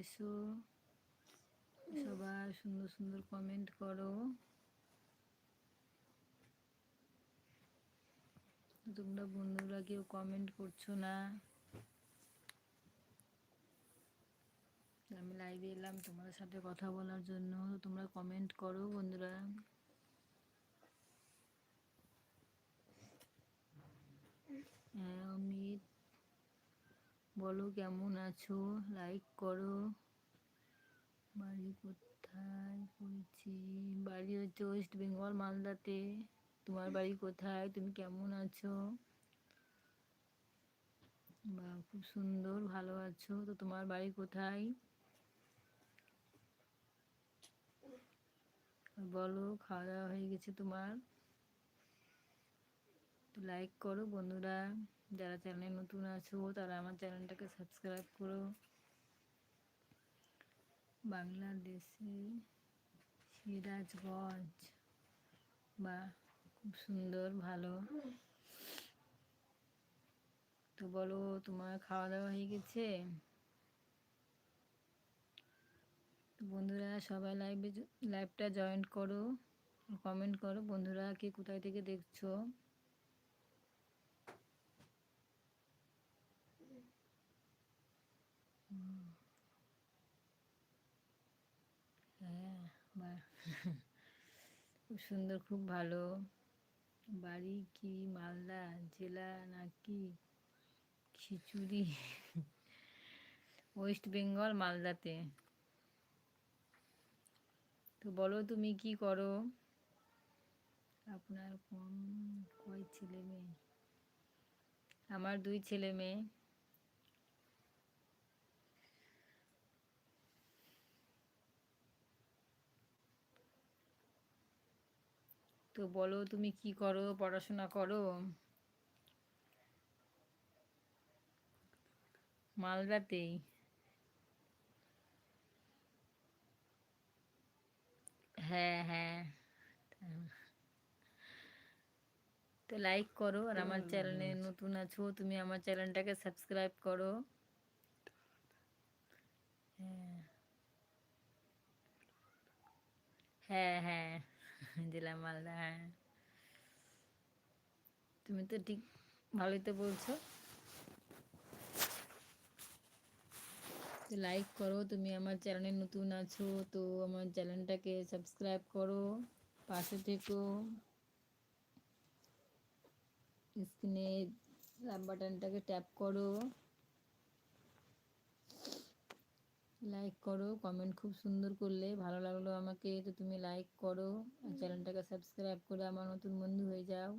এসো, সবাই সুন্দর সুন্দর কমেন্ট করো। তোমরা বন্ধুরা কেউ কমেন্ট করছো না। আমি লাইভে এলাম তোমাদের সাথে কথা বলার জন্য, তোমরা কমেন্ট করো বন্ধুরা। হ্যাঁ অমিত, বলো কেমন আছো, লাইক করো। বাড়ি কোথায় পড়েছি? বাড়ি হচ্ছে ওয়েস্ট বেঙ্গল, মালদাতে। তোমার বাড়ি কোথায়? তুমি কেমন আছো? বা খুব সুন্দর, ভালো আছো। তো তোমার বাড়ি কোথায় বলো? খাওয়া দাওয়া হয়ে গেছে তোমার? তো লাইক করো বন্ধুরা। যারা চ্যানেলে নতুন আছো তারা আমার চ্যানেলটাকে সাবস্ক্রাইব করো। বাংলাদেশে সিরাজগঞ্জ, বা খুব সুন্দর, ভালো। তো বলো তোমার খাওয়া দাওয়া হয়ে গেছে? বন্ধুরা সবাই লাইভটা জয়েন করো, কমেন্ট করো বন্ধুরা, কে কোথায় থেকে দেখছো। হ্যাঁ বা খুব সুন্দর, খুব ভালো। বাড়ি কি মালদা জেলা নাকি খিচুড়ি? ওয়েস্ট বেঙ্গল, মালদাতে। তো বলো তুমি কি করো? আপনার কয় ছেলে মেয়ে? আমার 2 ছেলে মেয়ে। তো বলো তুমি কি করো, পড়াশোনা করো? মালদাতেই। হ্যাঁ হ্যাঁ। তো লাইক করো, আর আমার চ্যানেলে নতুন আছো তুমি আমার চ্যানেলটাকে সাবস্ক্রাইব করো। হ্যাঁ হ্যাঁ হ্যাঁ, জেলা মালদা। হ্যাঁ তুমি তো ঠিক ভালোই তো বলছো। তো লাইক করো, তুমি আমার চ্যানেলে নতুন আছো তো আমার চ্যানেলটাকে সাবস্ক্রাইব করো, পাশে থেকো। স্ক্রিনে লাভ বাটনটাকে ট্যাপ করো, লাইক করো, কমেন্ট খুব সুন্দর করলে, ভালো লাগলো আমাকে তো তুমি লাইক করো, আর চ্যানেলটাকে সাবস্ক্রাইব করে আমার নতুন বন্ধু হয়ে যাও।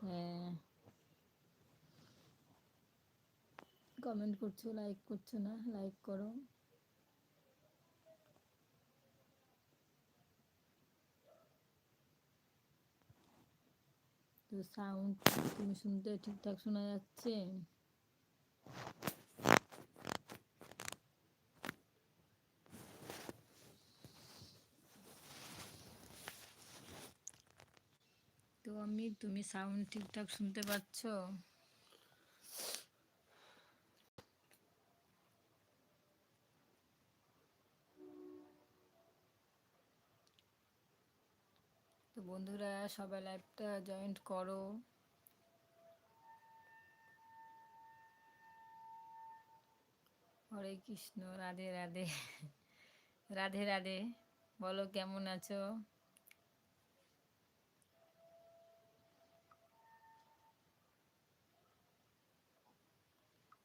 হ্যাঁ কমেন্ট করছো, লাইক করছো না, লাইক করো। তো সাউন্ড তুমি শুনতে ঠিকঠাক শোনা যাচ্ছে? তো তুমি সাউন্ড ঠিকঠাক শুনতে পাচ্ছ? তো বন্ধুরা সবাই লাইভটা জয়েন্ট করো। হরে কৃষ্ণ, রাধে রাধে। রাধে রাধে। বলো কেমন আছো?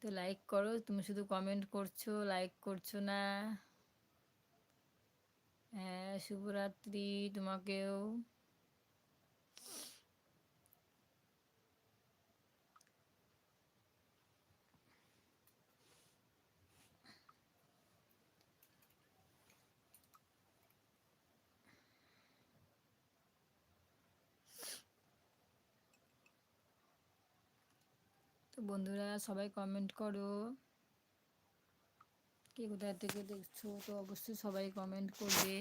তো লাইক করো, তুমি শুধু কমেন্ট করছো, লাইক করছো না। হ্যাঁ শুভরাত্রি তোমাকেও। তো বন্ধুরা সবাই কমেন্ট করো, কে কোথা থেকে দেখছো তো অবশ্যই সবাই কমেন্ট করবে।